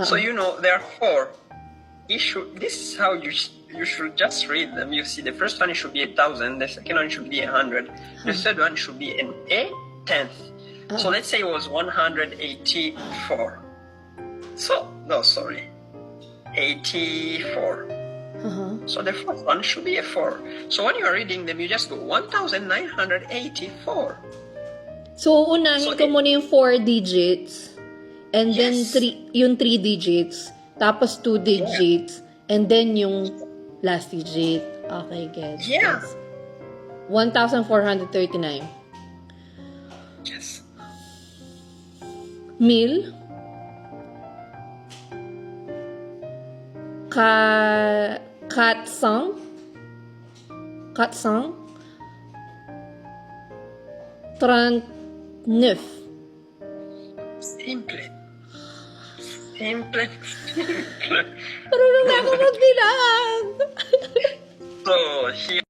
So there are four. This is how you should just read them. You see, the first one should be 1,000. The second one should be 100. The third one should be an a tenth. So let's say it was 184. So no, sorry, 84. So the fourth one should be a 4. So when you are reading them, you just go 1,984. So, unahin ko muna yung 4 digits, and then Yes. yung 3 digits, tapos 2 digits, and then yung last digit. Okay, gets. Yeah. 1,439. Yes. Mil. Katsang. Katsang. 39. Simple. Marunong na ako magbilang. So here